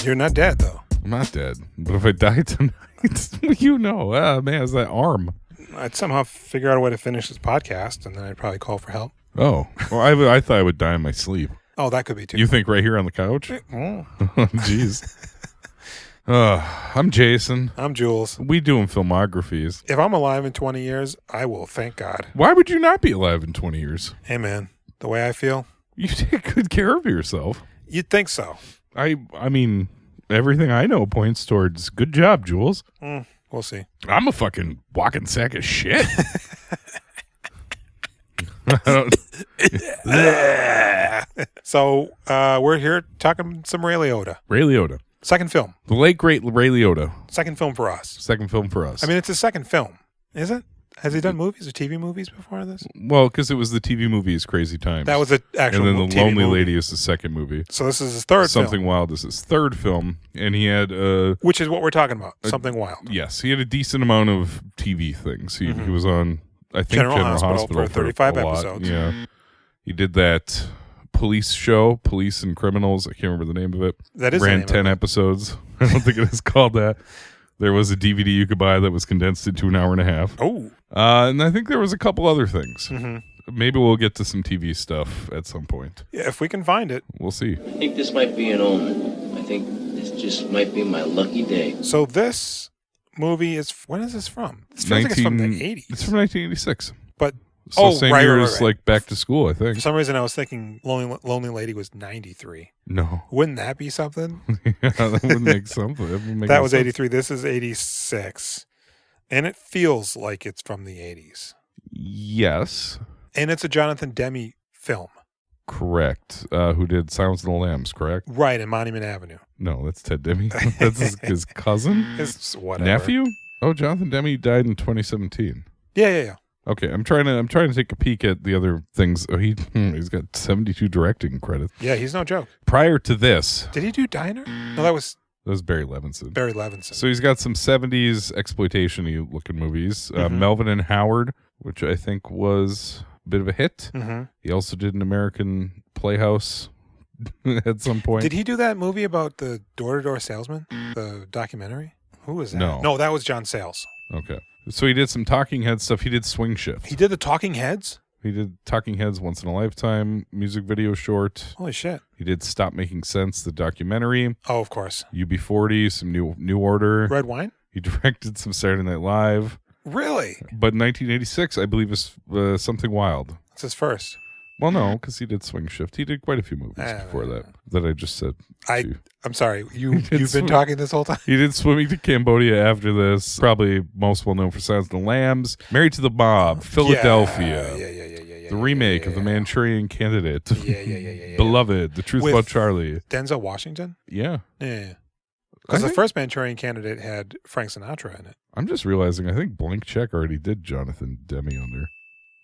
You're not dead, though. I'm not dead. But if I die tonight, man, it's that arm. I'd somehow figure out a way to finish this podcast, and then I'd probably call for help. Oh. Well, I thought I would die in my sleep. Oh, that could be too. You think right here on the couch? Oh. Jeez. I'm Jason. I'm Jules. We doing filmographies. If I'm alive in 20 years, I will thank God. Why would you not be alive in 20 years? Hey, man, the way I feel. You take good care of yourself. You'd think so. I mean, everything I know points towards good job, Jules. We'll see. I'm a fucking walking sack of shit. So we're here talking some Ray Liotta. Ray Liotta. Second film. The late, great Ray Liotta. Second film for us. Second film for us. I mean, it's his second film, is it? Has he done movies or TV movies before this? Well, because it was the TV movie Crazy Times. That was the actual And then The TV Lonely movie. Lady is the second movie. So this is his third Something film. Wild is his third film. And he had... Which is what we're talking about. Something Wild. Yes, he had a decent amount of TV things. He was on, I think, General Hospital for 35 a lot. episodes. Yeah. He did that police show, Police and Criminals. I can't remember the name of it. That is the Ran name 10 of it. episodes. I don't think it is called that. There was a DVD you could buy that was condensed into an hour and a half. Oh. And I think there was a couple other things. Mm-hmm. Maybe we'll get to some TV stuff at some point. Yeah, if we can find it. We'll see. I think this might be an omen. I think this just might be my lucky day. So this movie is... When is this from? It feels like it's from the 80s. It's from 1986. But... So same right, year right, as right. like Back to School, I think. For some reason, I was thinking Lonely Lady was 93. No. Wouldn't that be something? Yeah, that would make something. That was 83. This is 86. And it feels like it's from the 80s. Yes. And it's a Jonathan Demme film. Correct. Who did Silence of the Lambs, correct? Right, in Monument Avenue. No, that's Ted Demme. That's his cousin? His whatever. Nephew? Oh, Jonathan Demme died in 2017. Yeah. Okay, I'm trying to take a peek at the other things. Oh, he's got 72 directing credits. Yeah, he's no joke. Prior to this, Did he do Diner? No, that was Barry Levinson. Barry Levinson. So he's got some 70s exploitation-y looking movies. Melvin and Howard, which I think was a bit of a hit. Mm-hmm. He also did an American Playhouse at some point. Did he do that movie about the door-to-door salesman? The documentary? Who was that? No. No, that was John Sayles. Okay. So he did some Talking Heads stuff. He did Swing Shift. He did the Talking Heads? He did Talking Heads Once in a Lifetime, music video short. Holy shit. He did Stop Making Sense, the documentary. Oh, of course. UB40, some New Order. Red Wine? He directed some Saturday Night Live. Really? But 1986, I believe, is Something Wild. That's his first. Well, no, because he did Swing Shift. He did quite a few movies before that I just said. I'm sorry. You've did been talking this whole time? He did Swimming to Cambodia after this. Probably most well known for Silence of the Lambs. Married to the Mob. Philadelphia. Yeah. The remake of The Manchurian Candidate. Yeah. Beloved. The Truth With About Charlie. Denzel Washington? Yeah. Yeah. Because the first Manchurian Candidate had Frank Sinatra in it. I'm just realizing I think Blank Check already did Jonathan Demme on their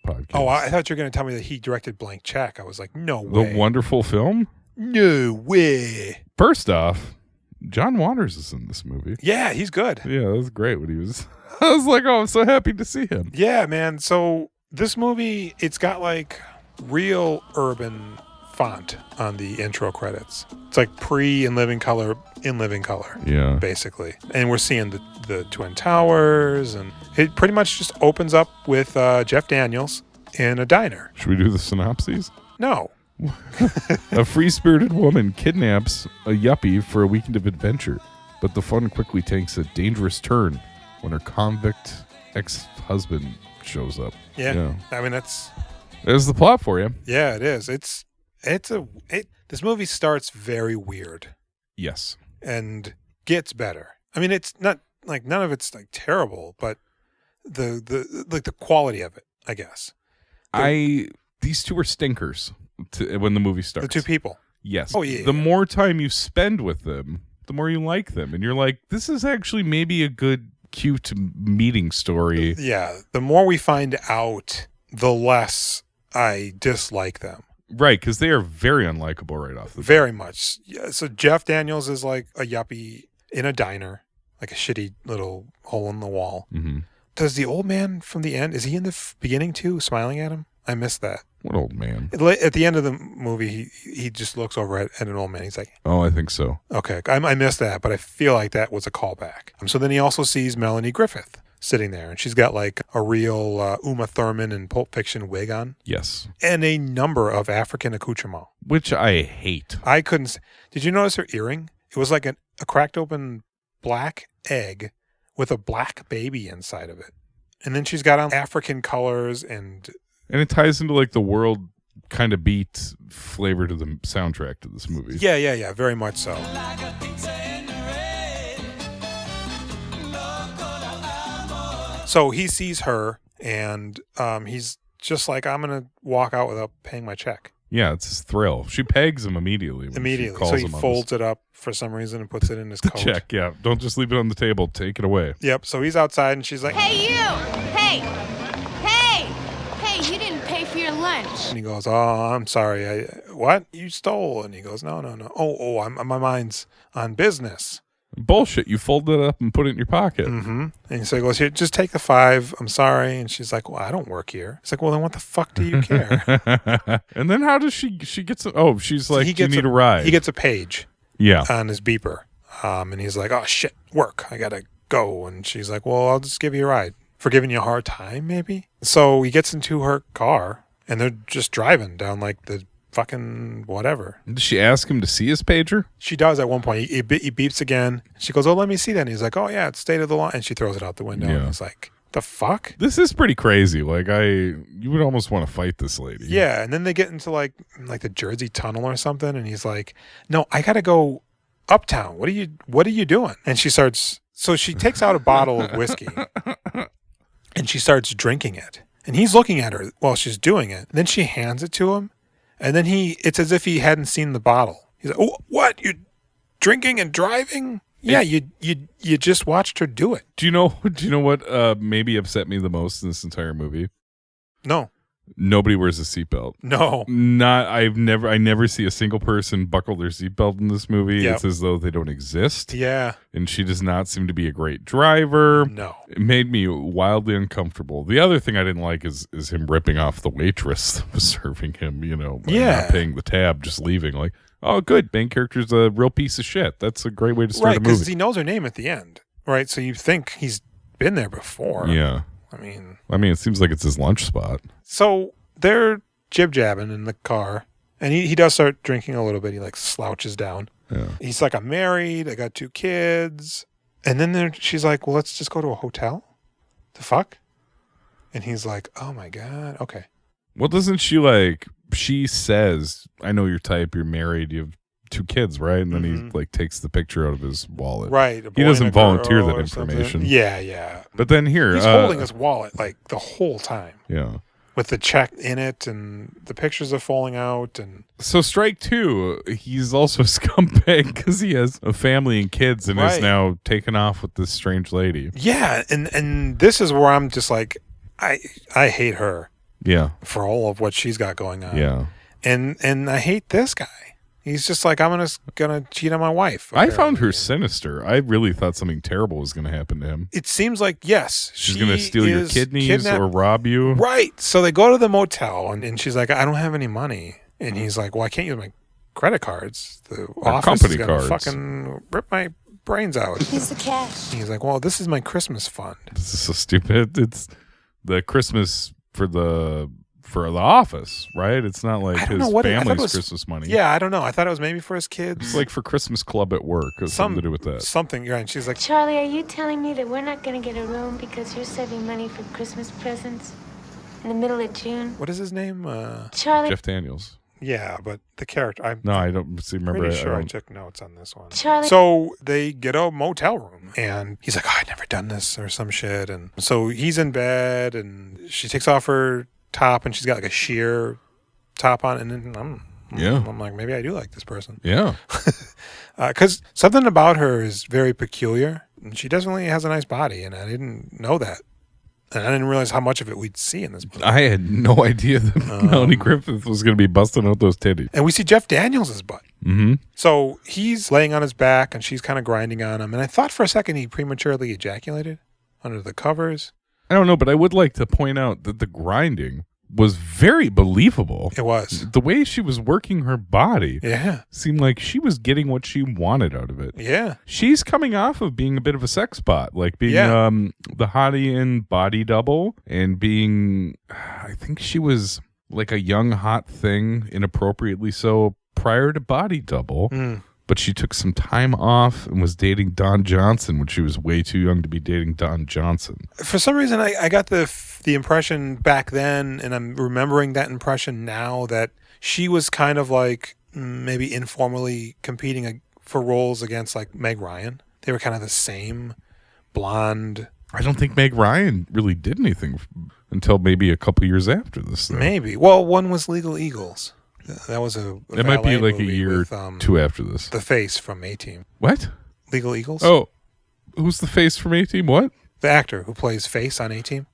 podcast. Oh, I thought you were going to tell me that he directed Blank Check. I was like, no way. The wonderful film? No way. First off, John Waters is in this movie. Yeah, he's good. Yeah, that was great when he was... I was like, oh, I'm so happy to see him. Yeah, man. So this movie, it's got like real urban font on the intro credits. It's like pre in living color, Yeah. basically. And we're seeing the Twin Towers, and it pretty much just opens up with Jeff Daniels in a diner. Should we do the synopses? No. A free-spirited woman kidnaps a yuppie for a weekend of adventure, but the fun quickly takes a dangerous turn when her convict ex-husband shows up. Yeah. I mean, There's the plot for you. yeah, it is. This movie starts very weird Yes. and gets better. I mean, it's not like none of it's like terrible, but the quality of it, I guess. These two are stinkers when the movie starts. The two people. Yes. Oh, yeah. The more time you spend with them, the more you like them. And you're like, this is actually maybe a good, cute meeting story. Yeah. The more we find out, the less I dislike them. Right, because they are very unlikable right off the bat. Very much. Yeah, so Jeff Daniels is like a yuppie in a diner, like a shitty little hole in the wall. Mm-hmm. Does the old man from the end, is he in the beginning too, smiling at him? I missed that. What old man? At the end of the movie, he just looks over at an old man. He's like, Oh, I think so. okay, I missed that, but I feel like that was a callback. So then he also sees Melanie Griffith sitting there, and she's got like a real Uma Thurman and Pulp Fiction wig on. Yes. And a number of African accoutrements. Which I hate. I couldn't. Did you notice her earring? It was like a cracked open black egg with a black baby inside of it. And then she's got on African colors and it ties into like the world kind of beat flavor to the soundtrack to this movie. Yeah, very much so. So he sees her and he's just like, I'm going to walk out without paying my check. Yeah, it's his thrill. She pegs him immediately. So he folds it up for some reason and puts it in his coat. Check, yeah. Don't just leave it on the table. Take it away. Yep. So he's outside and she's like, Hey, you! Hey, you didn't pay for your lunch. And he goes, oh, I'm sorry. What? You stole? And he goes, no. Oh, my mind's on business. Bullshit. You folded it up and put it in your pocket. Mm-hmm. And so he goes, here, just take the $5. I'm sorry. And she's like, well, I don't work here. It's like, well, then what the fuck do you care? And then how does she gets she's like, you need a ride. He gets a page yeah. on his beeper. And he's like, oh, shit, work. I got to go. And she's like, well, I'll just give you a ride. For giving you a hard time, maybe? So he gets into her car, and they're just driving down, like, the fucking whatever. Does she ask him to see his pager? She does at one point. He beeps again. She goes, oh, let me see that. And he's like, oh, yeah, it's state of the law. And she throws it out the window. Yeah. And he's like, the fuck? This is pretty crazy. Like, you would almost want to fight this lady. Yeah, and then they get into, like the Jersey Tunnel or something, and he's like, no, I got to go uptown. What are you doing? And she starts... So she takes out a bottle of whiskey. And she starts drinking it. And he's looking at her while she's doing it. Then she hands it to him. And then it's as if he hadn't seen the bottle. He's like, oh, what? You're drinking and driving? Yeah, you just watched her do it. Do you know what maybe upset me the most in this entire movie? No. Nobody wears a seatbelt. No. I never see a single person buckle their seatbelt in this movie. Yep. It's as though they don't exist. Yeah. And she does not seem to be a great driver. No. It made me wildly uncomfortable. The other thing I didn't like is him ripping off the waitress that was serving him, by not paying the tab, just leaving. Like, oh, good. Main character's a real piece of shit. That's a great way to start a movie. Because he knows her name at the end. Right? So you think he's been there before. Yeah. I mean, it seems like it's his lunch spot. So they're jib-jabbing in the car, and he does start drinking a little bit. He, like, slouches down. Yeah. He's like, I'm married. I got 2 kids. And then she's like, well, let's just go to a hotel? The fuck? And he's like, oh, my God. Okay. Well, doesn't she says, I know your type, you're married, you have 2 kids, right? And then he takes the picture out of his wallet. Right. He doesn't volunteer that information. Yeah. But then he's holding his wallet like the whole time. Yeah. With the check in it, and the pictures are falling out. And so strike 2, he's also a scumbag because he has a family and kids and is now taken off with this strange lady. Yeah. And this is where I'm just like, I hate her. Yeah. For all of what she's got going on. Yeah. And I hate this guy. He's just like, I'm gonna cheat on my wife. I found her sinister. I really thought something terrible was going to happen to him. It seems like, yes. She's going to steal your kidneys or rob you. Right. So they go to the motel, and she's like, I don't have any money. And he's like, well, I can't use my credit cards. The office company is going to cards. fucking rip my brains out. Here's the cash. And he's like, well, this is my Christmas fund. This is so stupid. It's the Christmas for the office, right? It's not like his family's Christmas money. Yeah, I don't know. I thought it was maybe for his kids. It's like for Christmas club at work. Or something to do with that. Something, right? And she's like, Charlie, are you telling me that we're not going to get a room because you're saving money for Christmas presents in the middle of June? what is his name? Charlie. Jeff Daniels. Yeah, but the character. I don't see. Remember, pretty sure I took notes on this one. Charlie. So they get a motel room, and he's like, oh, I'd never done this or some shit. And so he's in bed, and she takes off her top, and she's got like a sheer top on, and then I'm like, maybe I do like this person. Yeah. Because something about her is very peculiar, and she definitely has a nice body, and I didn't know that. And I didn't realize how much of it we'd see in this movie. I had no idea that Melanie Griffith was going to be busting out those titties. And we see Jeff Daniels' butt. Mm-hmm. So he's laying on his back, and she's kind of grinding on him. And I thought for a second he prematurely ejaculated under the covers. I don't know, but I would like to point out that the grinding was very believable. It was. The way she was working her body seemed like she was getting what she wanted out of it. Yeah. She's coming off of being a bit of a sex bot, like being the hottie in Body Double and being, I think she was like a young hot thing, inappropriately so, prior to Body Double. But she took some time off and was dating Don Johnson when she was way too young to be dating Don Johnson. For some reason, I got the impression back then, and I'm remembering that impression now, that she was kind of like maybe informally competing for roles against like Meg Ryan. They were kind of the same blonde. I don't think Meg Ryan really did anything until maybe a couple years after this. Though. Maybe. Well, one was Legal Eagles. That was a it might be like a year with, or two after this. The face from A-Team. What? Legal Eagles? Oh, who's the face from A-Team? What? The actor who plays Face on A-Team.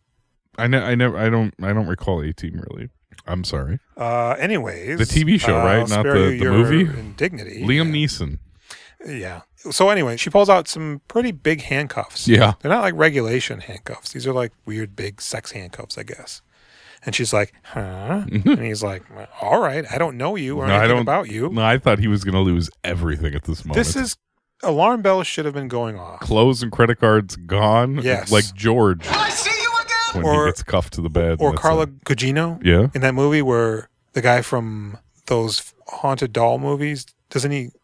I don't recall A-Team really. I'm sorry. Anyways, the TV show, right? Not the movie. Indignity. Liam Neeson. Yeah. So anyway, she pulls out some pretty big handcuffs. Yeah. They're not like regulation handcuffs. These are like weird big sex handcuffs, I guess. And she's like, huh? And he's like, all right, I don't know you or anything about you. No, I thought he was going to lose everything at this moment. This is, alarm bells should have been going off. Clothes and credit cards gone. Yes. Like George. I see you again. When he gets cuffed to the bed. Or Carla Gugino. Yeah. In that movie where the guy from those haunted doll movies,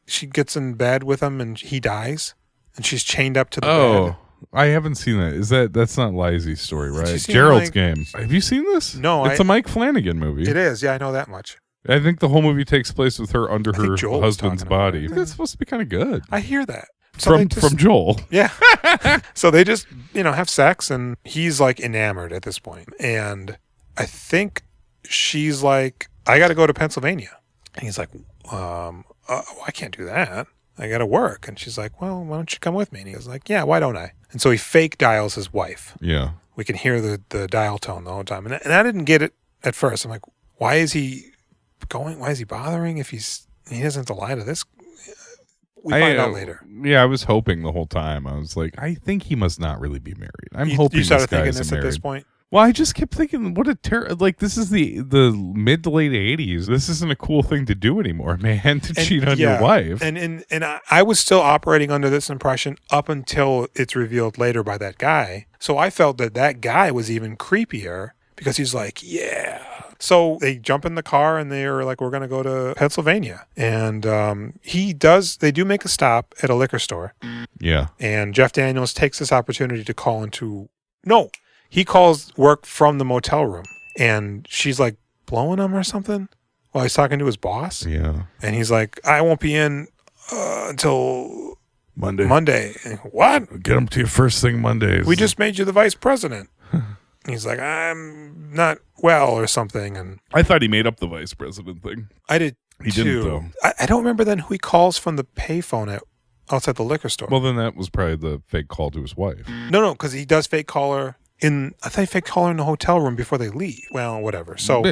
she gets in bed with him and he dies and she's chained up to the bed. I haven't seen that. That's not Lizzie's story, right? Seen, Gerald's Game. Have you seen this? No. It's a Mike Flanagan movie. It is. Yeah, I know that much. I think the whole movie takes place with her under her Joel husband's body. That's supposed to be kind of good. I hear that. So from Joel. Yeah. So they just, have sex and he's like enamored at this point. And I think she's like, I got to go to Pennsylvania. And he's like, I can't do that. I got to work. And she's like, well, why don't you come with me? And he was like, yeah, why don't I? And so he fake dials his wife. Yeah. We can hear the dial tone the whole time. And I didn't get it at first. I'm like, why is he going? Why is he bothering if he doesn't have to lie to this? We find out later. Yeah, I was hoping the whole time. I was like, I think he must not really be married. I'm hoping you started this thinking guy's this married. at this point? Well, I just kept thinking, what a this is the mid to late 80s. This isn't a cool thing to do anymore, man, to cheat on your wife. And I was still operating under this impression up until it's revealed later by that guy. So I felt that guy was even creepier because he's like, yeah. So they jump in the car and they're like, we're going to go to Pennsylvania. And they do make a stop at a liquor store. Yeah. And Jeff Daniels takes this opportunity to call he calls work from the motel room and she's like blowing him or something while he's talking to his boss. Yeah. And he's like, I won't be in until Monday. And, what? Get him to you first thing Monday. We just made you the vice president. He's like, I'm not well or something. And I thought he made up the vice president thing. I did He too. didn't though. I don't remember then who he calls from the payphone outside the liquor store. Well, then that was probably the fake call to his wife. No, because he does fake call her I thought he fake call her in the hotel room before they leave. Well, whatever. So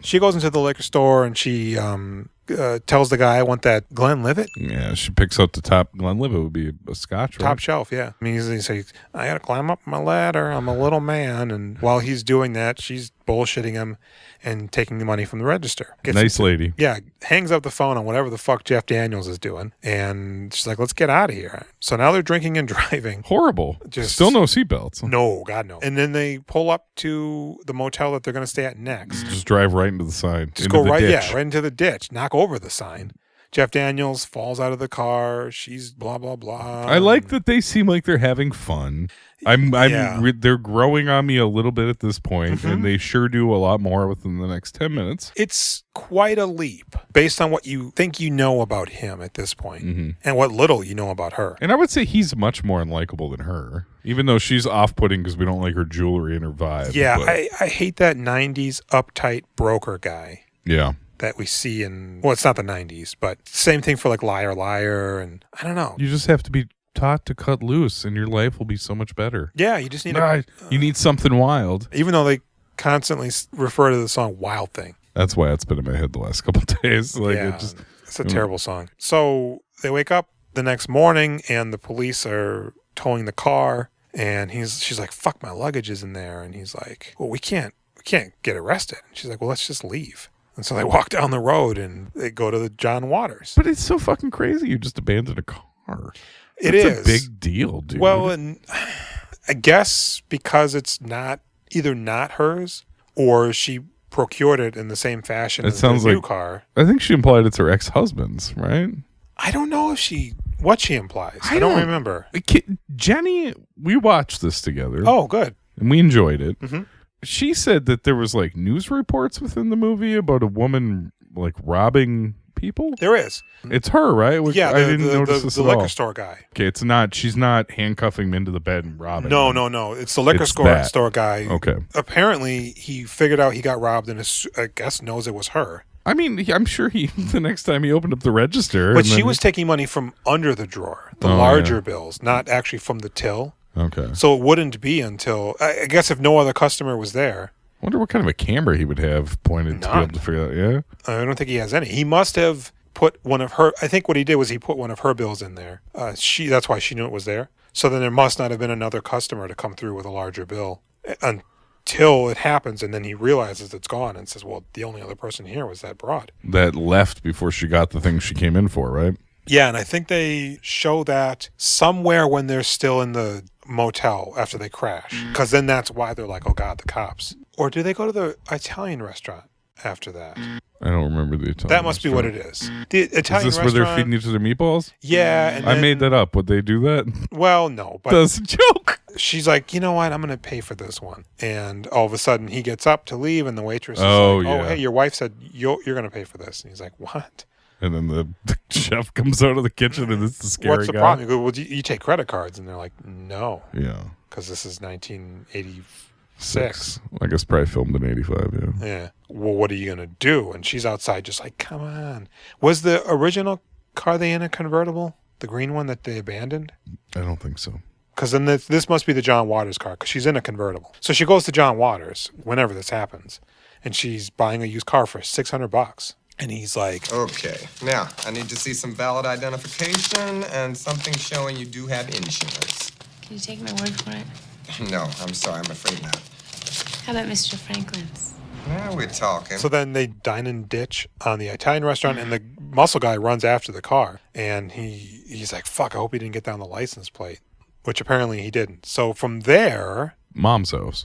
she goes into the liquor store and she tells the guy, I want that Glenlivet. Yeah, she picks out the top. Glenlivet would be a scotch, right? Top shelf, yeah. I mean, he says, I got to climb up my ladder. I'm a little man. And while he's doing that, she's bullshitting him and taking the money from the register. Nice lady. Yeah, hangs up the phone on whatever the fuck Jeff Daniels is doing. And she's like, let's get out of here. So now they're drinking and driving. Horrible. Still no seatbelts. No, God, no. And then they pull up to the motel that they're going to stay at next. Just drive right into the sign. Just go right into the ditch. Knock over the sign. Jeff Daniels falls out of the car. She's blah, blah, blah. I like that they seem like they're having fun. They're growing on me a little bit at this point, and they sure do a lot more within the next 10 minutes. It's quite a leap based on what you think you know about him at this point, and what little you know about her. And I would say he's much more unlikable than her, even though she's off-putting because we don't like her jewelry and her vibe. Yeah, I hate that 90s uptight broker guy. Yeah. That we see it's not the 90s, but same thing for like Liar Liar, and I don't know. You just have to be taught to cut loose and your life will be so much better. Yeah, you just need you need something wild. Even though they constantly refer to the song Wild Thing. That's why it's been in my head the last couple of days. It's a terrible song. So they wake up the next morning and the police are towing the car and she's like, fuck, my luggage is in there. And he's like, well, we can't we can't get arrested. And she's like, well, let's just leave. And so they walk down the road and they go to the John Waters. But it's so fucking crazy. You just abandoned a car. It's a big deal, dude. Well, and I guess because it's either not hers or she procured it in the same fashion as the new car. I think she implied it's her ex-husband's, right? I don't know what she implies. I don't remember. Jenny, we watched this together. Oh, good. And we enjoyed it. Mm-hmm. She said that there was like news reports within the movie about a woman like robbing people. There is. It's her, right? Yeah, I didn't notice this the at liquor all. store guy. Okay, it's not. She's not handcuffing him into the bed and robbing. No. It's the liquor store guy. Okay. Apparently, he figured out he got robbed and I guess knows it was her. I mean, I'm sure the next time he opened up the register. But she was taking money from under the drawer, the larger bills, not actually from the till. Okay. So it wouldn't be until, I guess if no other customer was there. I wonder what kind of a camera he would have pointed to be able to figure out. Yeah. I don't think he has any. He must have put one of her, I think what he did was he put one of her bills in there. That's why she knew it was there. So then there must not have been another customer to come through with a larger bill until it happens. And then he realizes it's gone and says, well, the only other person here was that broad. That left before she got the thing she came in for, right? Yeah, and I think they show that somewhere when they're still in the motel after they crash. Because then that's why they're like, oh, God, the cops. Or do they go to the Italian restaurant after that? I don't remember the Italian That must restaurant. be what it is. The Italian Is this where they're feeding each other meatballs? Yeah. And I made that up. Would they do that? Well, no. But That's a joke. She's like, you know what? I'm going to pay for this one. And all of a sudden, he gets up to leave, and the waitress is like, oh, hey, your wife said you're going to pay for this. And he's like, what? And then the chef comes out of the kitchen and it's the scary guy. What's the problem? You go, well, you take credit cards. And they're like, no. Yeah. Because this is 1986. I guess probably filmed in 85, yeah. Yeah. Well, what are you going to do? And she's outside just like, come on. Was the original car they in a convertible? The green one that they abandoned? I don't think so. Because then this must be the John Waters car because she's in a convertible. So she goes to John Waters whenever this happens. And she's buying a used car for $600. And he's like, okay, now I need to see some valid identification and something showing you do have insurance. Can you take my word for it? No, I'm sorry, I'm afraid not. How about Mr. Franklin's? Now we're talking. So then they dine and ditch on the Italian restaurant, and the muscle guy runs after the car. And he's like, fuck, I hope he didn't get down the license plate, which apparently he didn't. So from there, Mom's house.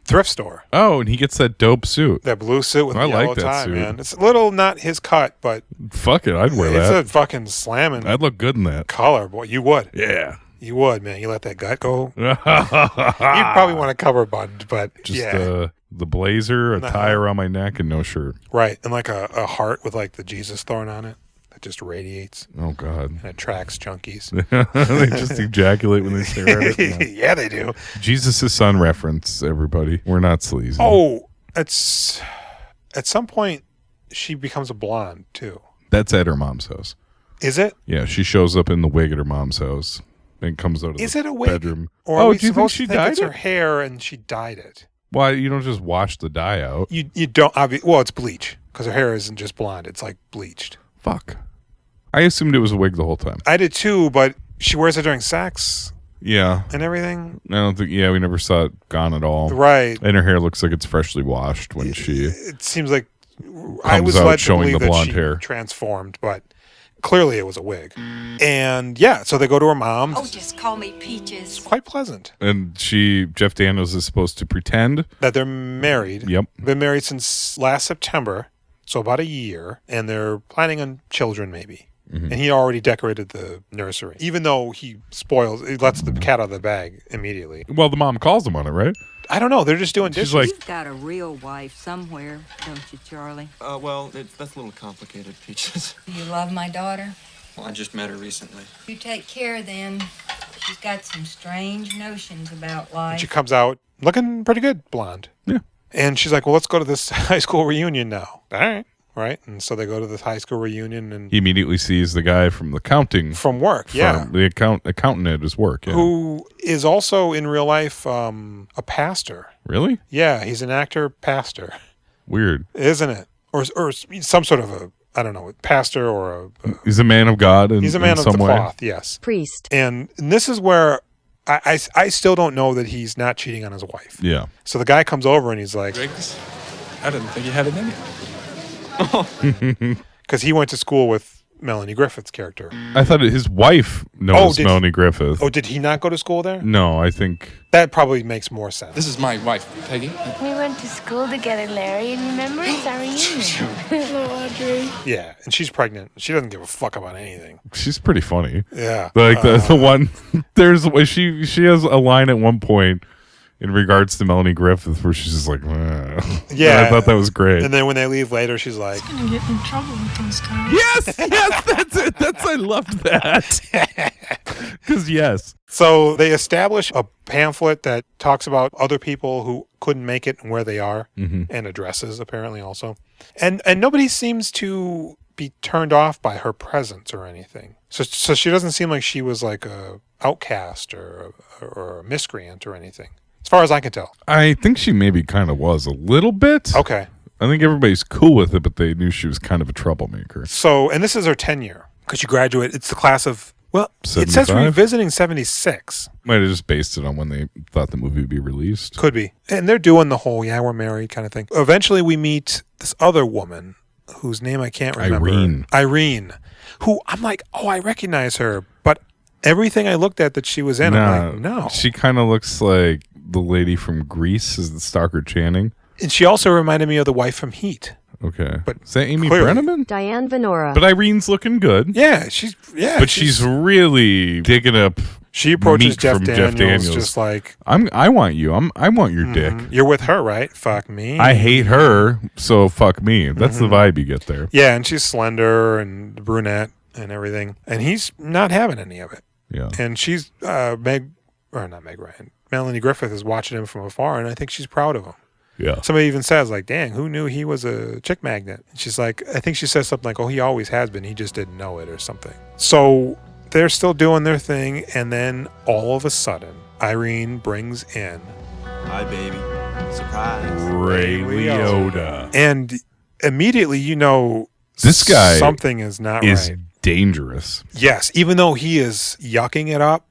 Thrift store. Oh, and he gets that dope suit. That blue suit with the yellow tie, suit. man. It's a little not his cut, but fuck it, I'd wear it's that. a fucking slamming I'd look good in that color, boy. You would. Yeah. You would, man. You let that gut go. You'd probably want a cover button, but just yeah. The blazer, a tie around my neck, and no shirt. Right, and like a heart with like the Jesus thorn on it that just radiates. Oh God! And attracts junkies. They just ejaculate when they stare at it. Yeah, they do. Jesus' son reference, everybody. We're not sleazy. Oh, it's at some point she becomes a blonde too. That's at her mom's house. Is it? Yeah, she shows up in the wig at her mom's house and comes out of the bedroom. Or do you think she dyed it's it? her hair and she dyed it? Why, you don't just wash the dye out? You don't. Well, it's bleach because her hair isn't just blonde; it's like bleached. Fuck. I assumed it was a wig the whole time. I did too, but she wears it during sex. Yeah. And everything. I don't think. Yeah, we never saw it gone at all. Right. And her hair looks like it's freshly washed when she. It seems like I was led to believe that she transformed, but clearly it was a wig. And yeah, so they go to her mom's. Oh, just call me Peaches. It's quite pleasant. And Jeff Daniels is supposed to pretend that they're married. Yep. Been married since last September, so about a year, and they're planning on children maybe. Mm-hmm. And he already decorated the nursery, even though he lets the cat out of the bag immediately. Well, the mom calls him on it, right? I don't know. They're just doing dishes. She's like, you've got a real wife somewhere, don't you, Charlie? Well, that's a little complicated, Peaches. You love my daughter? Well, I just met her recently. You take care then. She's got some strange notions about life. And she comes out looking pretty good, blonde. Yeah. And she's like, well, let's go to this high school reunion now. All right. Right. And so they go to this high school reunion, and he immediately sees the guy from the accounting from work. Yeah. The accountant at his work. Yeah. Who is also in real life a pastor. Really? Yeah. He's an actor pastor. Weird. Isn't it? Or some sort of a, I don't know, pastor or he's a man of God. He's a man of the cloth. Yes. Priest. And this is where I still don't know that he's not cheating on his wife. Yeah. So the guy comes over and he's like, Riggs, I didn't think you had it in you. because he went to school with Melanie Griffith's character. I thought his wife knows Melanie Griffith. Oh, did he not go to school there? No, I think That probably makes more sense. This is my wife, Peggy. We went to school together, Larry, and remember, it's our reunion. Hello, Audrey. Yeah, and she's pregnant. She doesn't give a fuck about anything. she's pretty funny. Yeah. Like the one, she has a line at one point in regards to Melanie Griffith where she's just like, Yeah. I thought that was great. And then when they leave later, she's like, gonna get in trouble with those guys. Yes, that's it. I loved that. Because yes. so they establish a pamphlet that talks about other people who couldn't make it and where they are, and addresses apparently also. And nobody seems to be turned off by her presence or anything. So she doesn't seem like she was like a outcast or a miscreant or anything, as far as I can tell. I think she maybe kind of was a little bit. Okay. I think everybody's cool with it, but they knew she was kind of a troublemaker. So, and this is her 10 year, because you graduate. It's the class of, well, it says 75? revisiting 76. Might have just based it on when they thought the movie would be released. Could be. And they're doing the whole, yeah, we're married kind of thing. Eventually we meet this other woman whose name I can't remember. Irene, who I'm like, oh, I recognize her. But everything I looked at that she was in, I'm like, no. She kind of looks like the lady from Grease, is the Stalker Channing. And she also reminded me of the wife from Heat. Okay. But is that Amy clearly. Brenneman? Diane Venora. But Irene's looking good. Yeah, But she's really digging up. She approaches meat Jeff from Daniels just like, I want you. I want your dick. You're with her, right? Fuck me. I hate her, so fuck me. That's the vibe you get there. Yeah, and she's slender and brunette and everything. And he's not having any of it. Yeah. And she's Melanie Griffith is watching him from afar, and I think she's proud of him. Yeah. Somebody even says, like, dang, who knew he was a chick magnet? And she's like, I think she says something like, oh, he always has been. He just didn't know it or something. So they're still doing their thing. And then all of a sudden, Irene brings in Hi, baby. Surprise. Ray Liotta. And immediately, you know, this guy something is not is right. Dangerous. Yes. Even though he is yucking it up,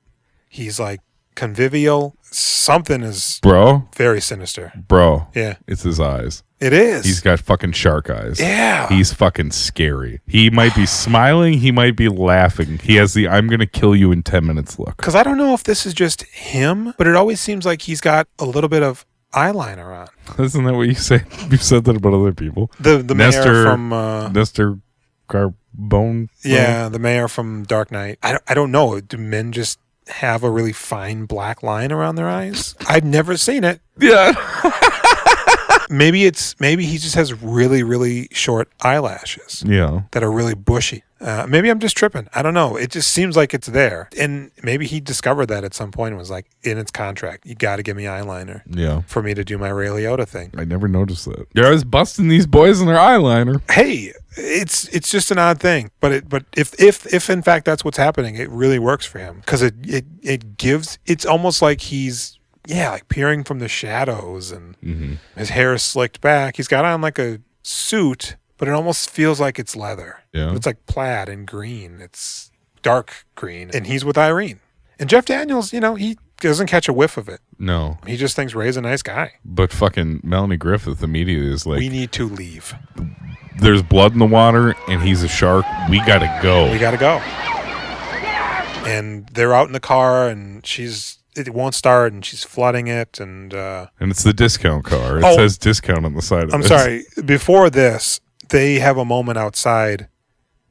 he's like convivial. Something is very sinister. Bro. Yeah. It's his eyes. It is. He's got fucking shark eyes. Yeah. He's fucking scary. He might be smiling. He might be laughing. He has the I'm going to kill you in 10 minutes look. Because I don't know if this is just him, but it always seems like he's got a little bit of eyeliner on. Isn't that what you say? You've said that about other people. The mayor from... Nestor Carbone? Yeah, the mayor from Dark Knight. I don't know. Do men just have a really fine black line around their eyes? I've never seen it. Yeah. Maybe he just has really, really short eyelashes. Yeah. That are really bushy. Maybe I'm just tripping. I don't know. It just seems like it's there. And maybe he discovered that at some point and was like, in its contract, you got to give me eyeliner. Yeah. For me to do my Ray Liotta thing. I never noticed that. You're always busting these boys in their eyeliner. Hey, it's just an odd thing. But if in fact that's what's happening, it really works for him. Because it gives, it's almost like he's, like peering from the shadows, and his hair is slicked back. He's got on like a suit, but it almost feels like it's leather. Yeah. It's like plaid and green. It's dark green. And he's with Irene. And Jeff Daniels, he doesn't catch a whiff of it. No. He just thinks Ray's a nice guy. But fucking Melanie Griffith immediately is like, we need to leave. There's blood in the water, and he's a shark. We gotta go. We gotta go. And they're out in the car, and it won't start, and she's flooding it, and it's the discount car. It says discount on the side of it. I'm sorry. Before this, they have a moment outside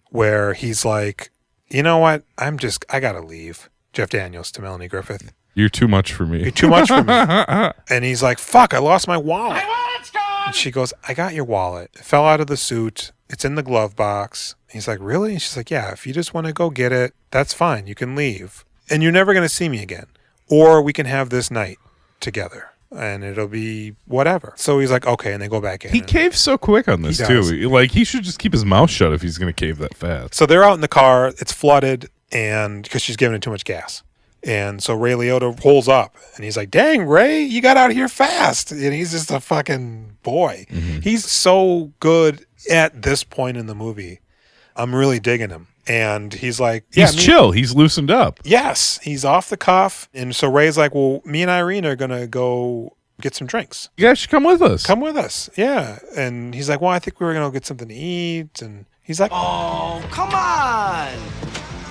where he's like, you know what? I gotta leave. Jeff Daniels to Melanie Griffith. You're too much for me. You're too much for me. And he's like, fuck, I lost my wallet. My wallet's gone. And she goes, I got your wallet. It fell out of the suit. It's in the glove box. He's like, really? And she's like, yeah, if you just want to go get it, that's fine. You can leave. And you're never going to see me again. Or we can have this night together. And it'll be whatever. So he's like, okay. And they go back in. He caves so quick on this, too. Like, he should just keep his mouth shut if he's going to cave that fast. So they're out in the car. It's flooded. And because she's giving it too much gas. And so Ray Liotta pulls up. And he's like, dang, Ray, you got out here fast. And he's just a fucking boy. He's so good at this point in the movie. I'm really digging him. And he's like, he's chill. He's loosened up. Yes, he's off the cuff. And so Ray's like, well, me and Irene are going to go get some drinks. You guys should come with us. Come with us. Yeah. And he's like, well, I think we were going to get something to eat. And he's like, Oh, come on.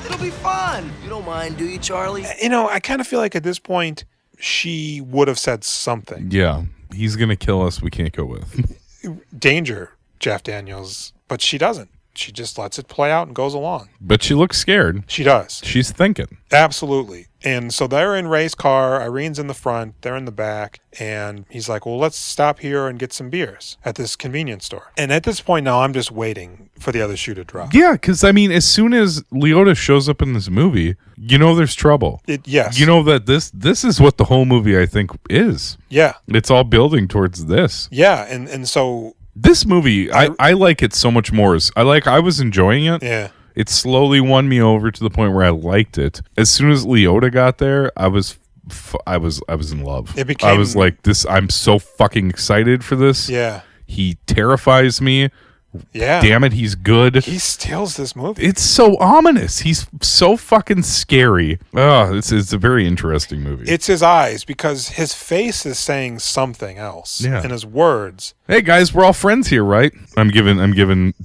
It'll be fun. You don't mind, do you, Charlie? you know, I kind of feel like at this point, she would have said something. Yeah. He's going to kill us. We can't go with. Danger, Jeff Daniels. But she doesn't. She just lets it play out and goes along. But she looks scared. She does. She's thinking. Absolutely. And so they're in Ray's car. Irene's in the front. They're in the back. And he's like, well, let's stop here and get some beers at this convenience store. And at this point now, I'm just waiting for the other shoe to drop. Yeah, because, I mean, as soon as Liotta shows up in this movie, you know there's trouble. Yes. You know that this is what the whole movie, I think, is. Yeah. It's all building towards this. Yeah. And so... This movie, I like it so much more. I was enjoying it. Yeah. It slowly won me over to the point where I liked it. As soon as Liotta got there, I was in love. It became, I was like, this. I'm so fucking excited for this. Yeah. He terrifies me. Yeah. Damn it, he's good. He steals this movie. It's so ominous. He's so fucking scary. Oh, it's a very interesting movie. It's his eyes, because his face is saying something else. Yeah. And his words. Hey guys, we're all friends here, right? I'm giving.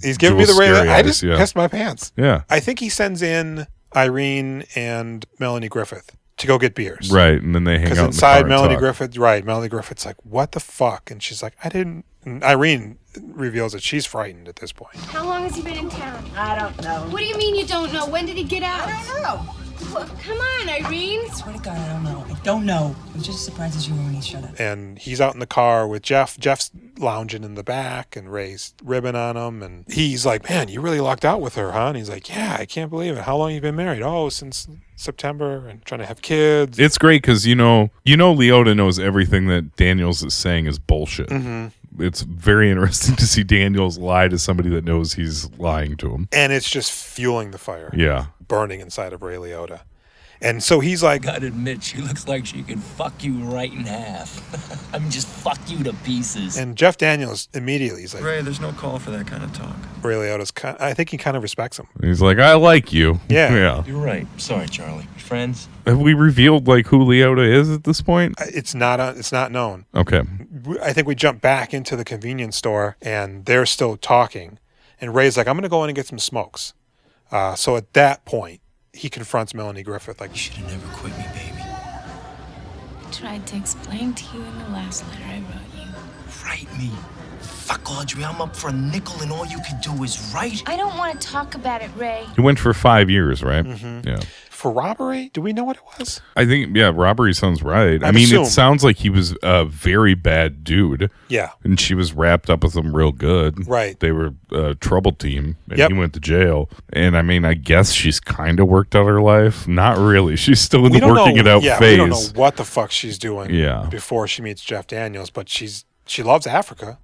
He's giving me Jules the Ray. scary I eyes, just yeah. pissed my pants. Yeah. I think he sends in Irene and Melanie Griffith to go get beers. Right, and then they hang out Because in inside the car Melanie and talk. Griffith, right? Melanie Griffith's like, "What the fuck?" And she's like, "I didn't." And Irene reveals that she's frightened at this point. How long has he been in town? I don't know. What do you mean you don't know? When did he get out? I don't know. Well, come on, Irene. I swear to God, I don't know. I don't know. I'm just as surprised as you were when he showed up. And he's out in the car with Jeff. Jeff's lounging in the back, and Ray's ribbing on him. And he's like, "Man, you really lucked out with her, huh?" And he's like, "Yeah, I can't believe it. How long you been married?" "Oh, since September, and trying to have kids." It's great because you know Liotta knows everything that Daniels is saying is bullshit. Mm-hmm. It's very interesting to see Daniels lie to somebody that knows he's lying to him. And it's just fueling the fire. Yeah. Burning inside of Ray Liotta. And so he's like, Gotta admit, she looks like she could fuck you right in half. I mean, just fuck you to pieces. and Jeff Daniels immediately, he's like, Ray, there's no call for that kind of talk. Ray Liotta's, I think he kind of respects him. He's like, I like you. Yeah. Yeah. You're right. Sorry, Charlie. Friends? Have we revealed like who Liotta is at this point? It's not known. Okay. I think we jump back into the convenience store, and they're still talking. And Ray's like, I'm going to go in and get some smokes. So at that point, he confronts Melanie Griffith. Like, You should have never quit me, baby. I tried to explain to you in the last letter I wrote you. Write me. Fuck, Audrey, I'm up for a nickel and all you can do is write. I don't want to talk about it, Ray. He went for 5 years, right? Mm-hmm. Yeah. for robbery? Do we know what it was? I think, yeah, robbery sounds right. I I'd mean, assume. it sounds like he was a very bad dude. Yeah. And she was wrapped up with him real good. Right. They were a trouble team, and Yep. he went to jail. And I mean, I guess she's kind of worked out her life. Not really. She's still in the working it out phase. We don't know what the fuck she's doing Yeah. before she meets Jeff Daniels, but she loves Africa.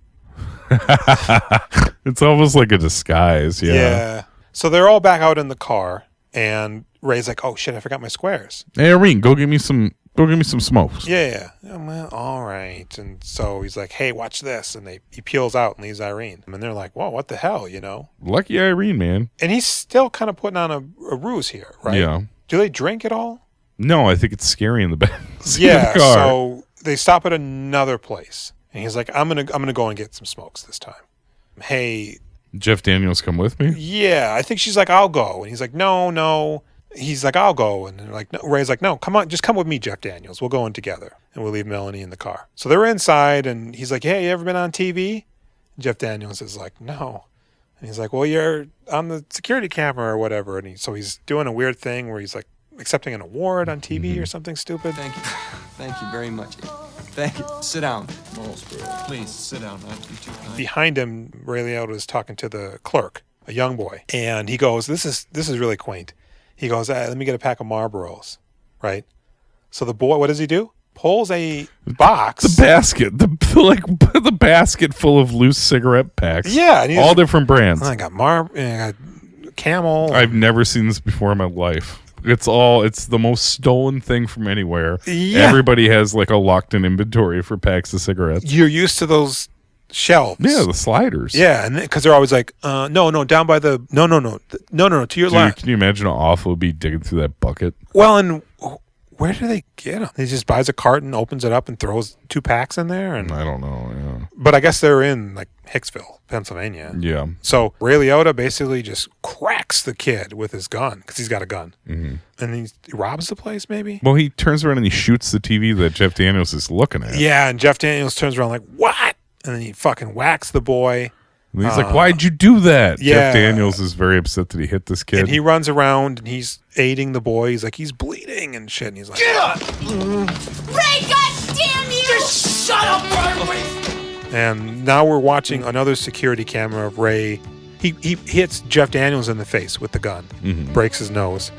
It's almost like a disguise. Yeah. So they're all back out in the car, and Ray's like, "Oh shit, I forgot my squares." Hey, Irene, go give me some smokes. Yeah. Well, all right. And so he's like, "Hey, watch this," and he peels out and leaves Irene, and they're like, "Whoa, what the hell?" You know. Lucky Irene, man. And he's still kind of putting on a ruse here, right? Yeah. Do they drink at all? No, I think it's scary in the back. Yeah. of the car. So they stop at another place, and he's like, "I'm gonna go and get some smokes this time." Hey. Jeff Daniels, come with me. Yeah, I think she's like, "I'll go," and he's like, "No." He's like, "I'll go," and they're like, no. Ray's like, "No, come on, just come with me, Jeff Daniels. We'll go in together, and we'll leave Melanie in the car." So they're inside, and he's like, "Hey, you ever been on TV?" Jeff Daniels is like, "No," and he's like, "Well, you're on the security camera or whatever," and so he's doing a weird thing where he's like accepting an award on TV or something stupid. Thank you very much. Thank you. Sit down. Please, sit down. Not be too kind. Behind him, Ray Liotta is talking to the clerk, a young boy, and he goes, "This is really quaint." He goes, "Let me get a pack of Marlboros," right? So the boy, what does he do? Pulls a box. The basket, the basket full of loose cigarette packs. Yeah, and all different brands. I got I got Camel. I've never seen this before in my life. It's the most stolen thing from anywhere. Yeah. Everybody has like a locked in inventory for packs of cigarettes. You're used to those shelves. Yeah, the sliders. Yeah, and because they're always like, no, down by the no, to your Dude, left. can you imagine how awful it would be digging through that bucket? Well, and where do they get them? He just buys a carton, opens it up, and throws 2 packs in there. And I don't know. Yeah. but I guess they're in like Hicksville, Pennsylvania. Yeah. So Ray Liotta basically just cracks the kid with his gun because he's got a gun, Mm-hmm. and he robs the place. Maybe. Well, he turns around and he shoots the TV that Jeff Daniels is looking at. Yeah, and Jeff Daniels turns around like, "What?" And then he fucking whacks the boy. And he's like, "Why'd you do that?" Yeah. Jeff Daniels is very upset that he hit this kid. And he runs around and he's aiding the boy. He's like, he's bleeding and shit. And he's like, Get up! Ray, goddamn you! Just shut up, Ray! and now we're watching another security camera of Ray. He hits Jeff Daniels in the face with the gun, breaks his nose,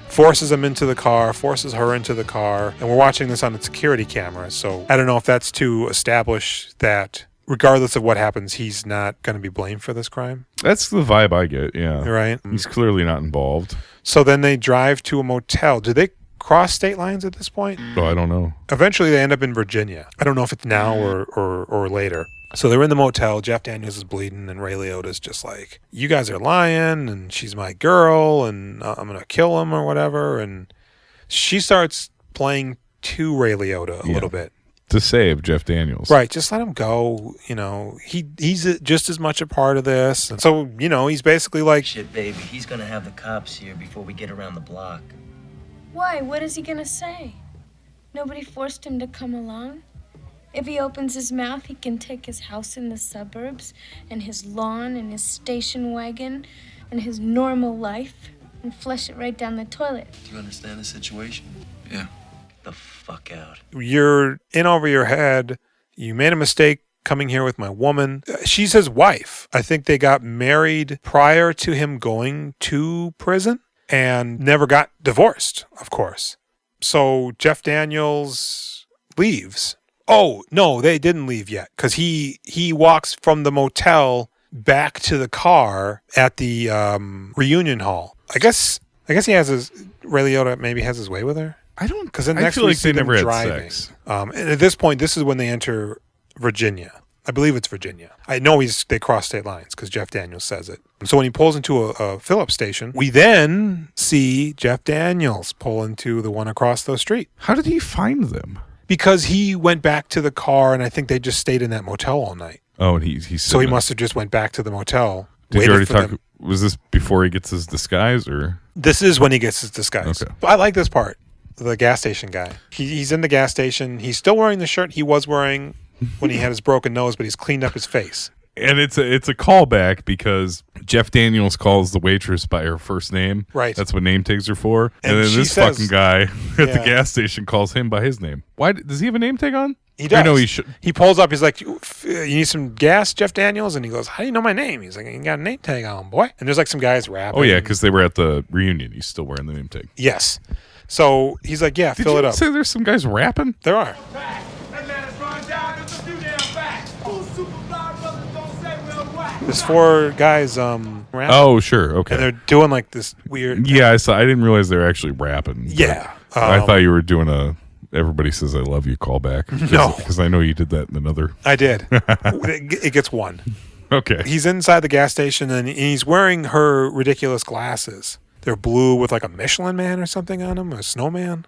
forces him into the car, forces her into the car. And we're watching this on a security camera. So I don't know if that's to establish that regardless of what happens, he's not going to be blamed for this crime. That's the vibe I get, yeah. Right. He's clearly not involved. So then they drive to a motel. Do they cross state lines at this point? Oh, I don't know. Eventually they end up in Virginia. I don't know if it's now or later. So they're in the motel. Jeff Daniels is bleeding, and Ray Liotta's just like, you guys are lying, and she's my girl, and I'm going to kill him or whatever. And she starts playing to Ray Liotta a little bit. To save Jeff Daniels. Right, just let him go. You know, he's just as much a part of this. And so, you know, he's basically like, shit, baby, he's gonna have the cops here before we get around the block. Why? What is he gonna say? Nobody forced him to come along. If he opens his mouth, he can take his house in the suburbs and his lawn and his station wagon and his normal life and flush it right down the toilet. Do you understand the situation? Yeah. The fuck out. you're in over your head. You made a mistake coming here with my woman. She's his wife. I think they got married prior to him going to prison and never got divorced, of course. So Jeff Daniels leaves. Oh, no, they didn't leave yet because he walks from the motel back to the car at the reunion hall. I guess he has Ray Liotta maybe has his way with her. I don't, Because then I next feel we like see they them never had driving. sex. And at this point, this is when they enter Virginia. I believe it's Virginia. I know they cross state lines because Jeff Daniels says it. So when he pulls into a fill-up station, we then see Jeff Daniels pull into the one across the street. How did he find them? Because he went back to the car, and I think they just stayed in that motel all night. Oh, and he's So he must have just went back to the motel. Did you waited already for talk? them. Was this before he gets his disguise, or? This is when he gets his disguise. Okay. I like this part. The gas station guy. He's in the gas station. He's still wearing the shirt he was wearing when he had his broken nose, but he's cleaned up his face. And it's a callback because Jeff Daniels calls the waitress by her first name. Right. That's what name tags are for. And then she this says- fucking guy at the Yeah. gas station calls him by his name. Why does he have a name tag on? He does. I know he should. He pulls up. He's like, you need some gas, Jeff Daniels? And he goes, how do you know my name? He's like, you got a name tag on, boy. And there's like some guys rapping. Oh yeah, because they were at the reunion. He's still wearing the name tag. Yes. So he's like, yeah, Did fill you it up. say there's some guys rapping? There are. There's 4 guys rapping. Oh sure, okay. And they're doing like this weird. Yeah, I saw. I didn't realize they were actually rapping. but Yeah. I thought you were doing a "Everybody Says I Love You" callback. No. because I know you did that in another. I did. It gets 1. Okay. He's inside the gas station and he's wearing her ridiculous glasses. They're blue with like a Michelin man or something on them, a snowman.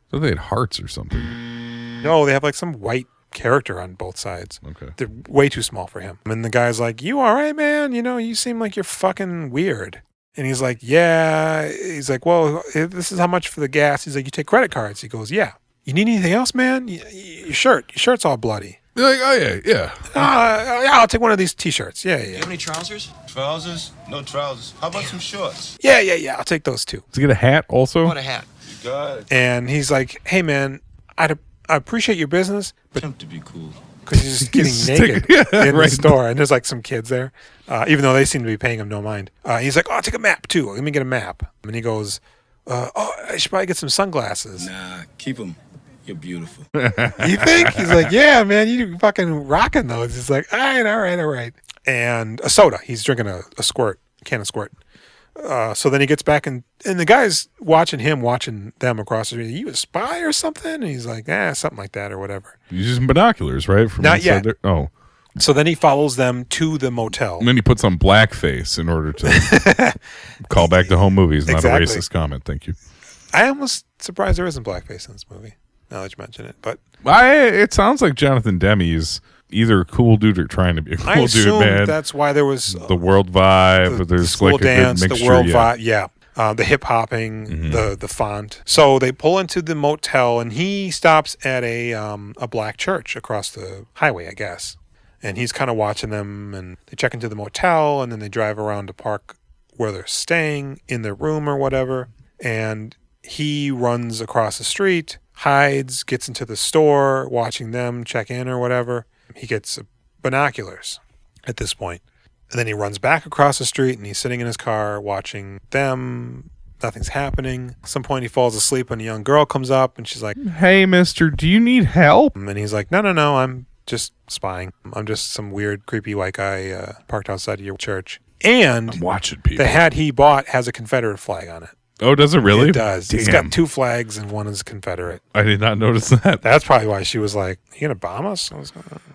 So they had hearts or something. No, they have like some white character on both sides. Okay. They're way too small for him. And the guy's like, you all right, man? You know, you seem like you're fucking weird. And he's like, yeah. He's like, well, this is how much for the gas. He's like, you take credit cards. He goes, yeah. You need anything else, man? Your shirt's all bloody. They're like, oh yeah. Yeah, I'll take one of these t-shirts. Yeah. Do you have any trousers? Trousers? No trousers. How about some shorts? Yeah. I'll take those too. Does he get a hat also? I want a hat. You got it. And he's like, hey, man, I appreciate your business, but Attempt to be cool. because he's just getting He's naked sticking- in right. the store. And there's like some kids there, even though they seem to be paying him no mind. He's like, oh, I'll take a map too. Let me get a map. And he goes, oh, I should probably get some sunglasses. Nah, keep them. You're beautiful. You think? He's like, yeah, man, you fucking rocking those. He's like, all right. And a soda. He's drinking a can of squirt. So then he gets back and the guy's watching them across the street. You a spy or something? And he's like, something like that or whatever. He's using binoculars, right? From Not inside yet. there? Oh. So then he follows them to the motel. And then he puts on blackface in order to call back to home movies. Not Exactly. a racist comment. Thank you. I almost surprised there isn't blackface in this movie, now that you mention it. But It sounds like Jonathan Demme is either a cool dude or trying to be a cool I dude, assume man. that's why there was The world vibe. the There's school like a dance, good mixture. the world yeah. vibe, yeah. The hip hopping, the font. So they pull into the motel, and he stops at a black church across the highway, I guess. And he's kind of watching them, and they check into the motel, and then they drive around to park where they're staying in their room or whatever. And he runs across the street, hides, gets into the store, watching them check in or whatever. He gets binoculars at this point. And then he runs back across the street, and he's sitting in his car watching them. Nothing's happening. At some point he falls asleep, and a young girl comes up, and she's like, Hey, mister, do you need help? and he's like, no, I'm just spying. I'm just some weird, creepy white guy parked outside of your church. And I'm watching people. the hat he bought has a Confederate flag on it. Oh, does it really? It does. Damn. It's got 2 flags, and one is Confederate. I did not notice that. That's probably why she was like, you gonna bomb us?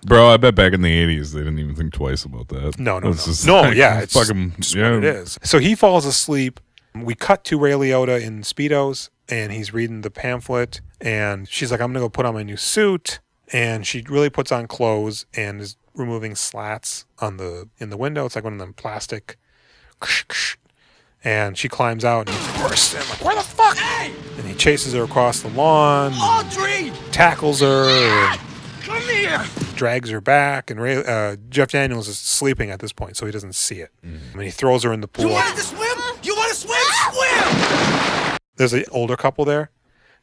Bro, I bet back in the 80s they didn't even think twice about that. No. It's Fucking just what it is. So he falls asleep. We cut to Ray Liotta in Speedos, and he's reading the pamphlet, and she's like, I'm gonna go put on my new suit. And she really puts on clothes and is removing slats in the window. It's like one of them plastic. And she climbs out, and he bursts in like, where the fuck? Hey! And he chases her across the lawn, Audrey! tackles her, and Come here! drags her back. And Jeff Daniels is sleeping at this point, so he doesn't see it. And he throws her in the pool. You wanted to swim? You want to swim? Swim! There's an older couple there,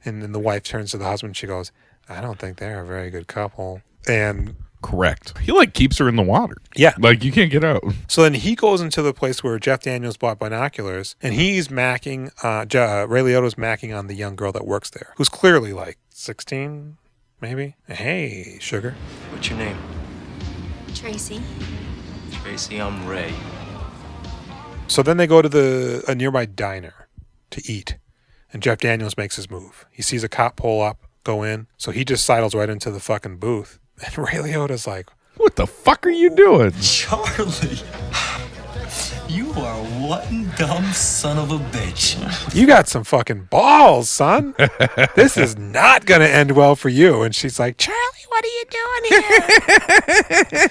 and then the wife turns to the husband. She goes, I don't think they're a very good couple. And correct. He like keeps her in the water. Yeah. Like you can't get out. so then he goes into the place where Jeff Daniels bought binoculars, and he's macking, Ray Liotta's macking on the young girl that works there, who's clearly like 16, maybe. Hey, sugar. What's your name? Tracy. Tracy, I'm Ray. So then they go to a nearby diner to eat, and Jeff Daniels makes his move. He sees a cop pull up, go in, so he just sidles right into the fucking booth. And Ray Liotta's like, what the fuck are you doing? Charlie, you are one dumb son of a bitch. you got some fucking balls, son. This is not going to end well for you. And she's like, Charlie, what are you doing here?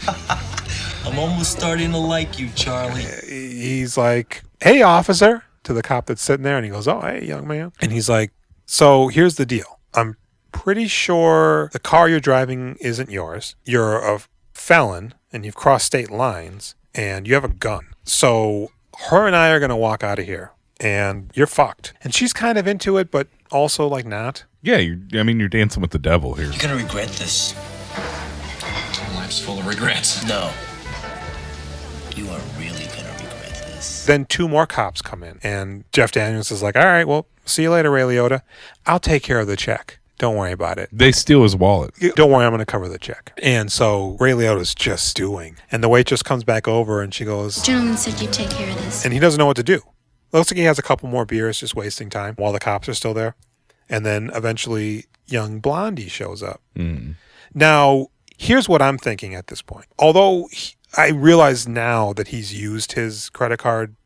I'm almost starting to like you, Charlie. He's like, hey, officer, to the cop that's sitting there. And he goes, oh, hey, young man. And he's like, so here's the deal. I'm pretty sure the car you're driving isn't yours. You're a felon, and you've crossed state lines, and you have a gun. So her and I are going to walk out of here, and you're fucked. And she's kind of into it, but also like not. Yeah, you're dancing with the devil here. You're gonna regret this. Life's full of regrets. No. You are really gonna regret this. Then 2 more cops come in, and Jeff Daniels is like, all right, well, see you later, Ray Liotta. I'll take care of the check. Don't worry about it. They steal his wallet. Don't worry, I'm going to cover the check. And so Ray Liotta's just stewing. And the waitress comes back over, and she goes, The gentleman said you'd take care of this. and he doesn't know what to do. Looks like he has a couple more beers, just wasting time while the cops are still there. And then eventually young Blondie shows up. Now, here's what I'm thinking at this point. Although I realize now that he's used his credit card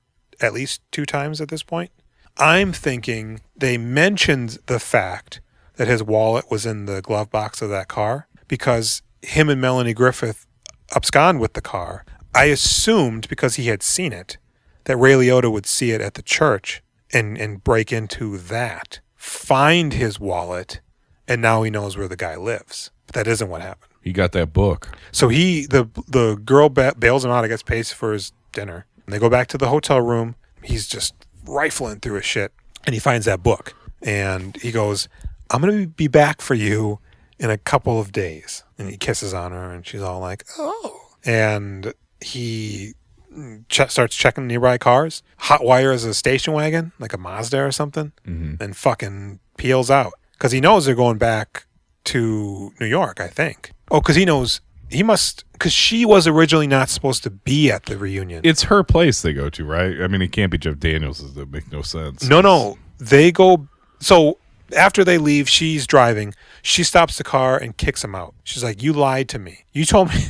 at least 2 times at this point, I'm thinking they mentioned the fact that his wallet was in the glove box of that car because him and Melanie Griffith abscond with the car. I assumed, because he had seen it, that Ray Liotta would see it at the church and break into that, find his wallet, and now he knows where the guy lives. But that isn't what happened. He got that book. So the girl bails him out, I guess, pays for his dinner. And they go back to the hotel room. He's just rifling through his shit, and he finds that book. And he goes, I'm going to be back for you in a couple of days. And he kisses on her, and she's all like, oh. And he starts checking nearby cars. Hot wires a station wagon, like a Mazda or something, and fucking peels out. Because he knows they're going back to New York, I think. Oh, because he knows because she was originally not supposed to be at the reunion. It's her place they go to, right? I mean, it can't be Jeff Daniels'. That make no sense. No. They go. So after they leave, she's driving. She stops the car and kicks him out. She's like, you lied to me. You told me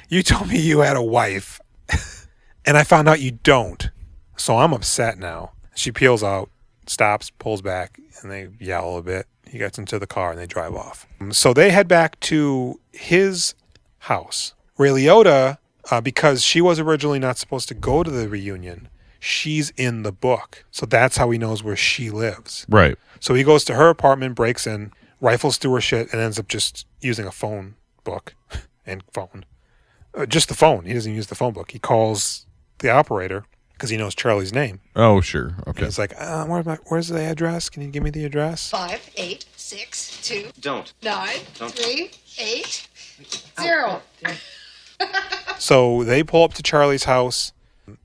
You told me you had a wife, and I found out you don't. So I'm upset now. She peels out, stops, pulls back, and they yell a bit. He gets into the car, and they drive off. So they head back to his house. Ray Liotta, because she was originally not supposed to go to the reunion, she's in the book. So that's how he knows where she lives. Right. So he goes to her apartment, breaks in, rifles through her shit, and ends up just using a phone book and phone. Just the phone. He doesn't use the phone book. He calls the operator because he knows Charlie's name. Oh, sure. Okay. And he's like, where's the address? Can you give me the address? 5862. Don't. 938 0. So they pull up to Charlie's house,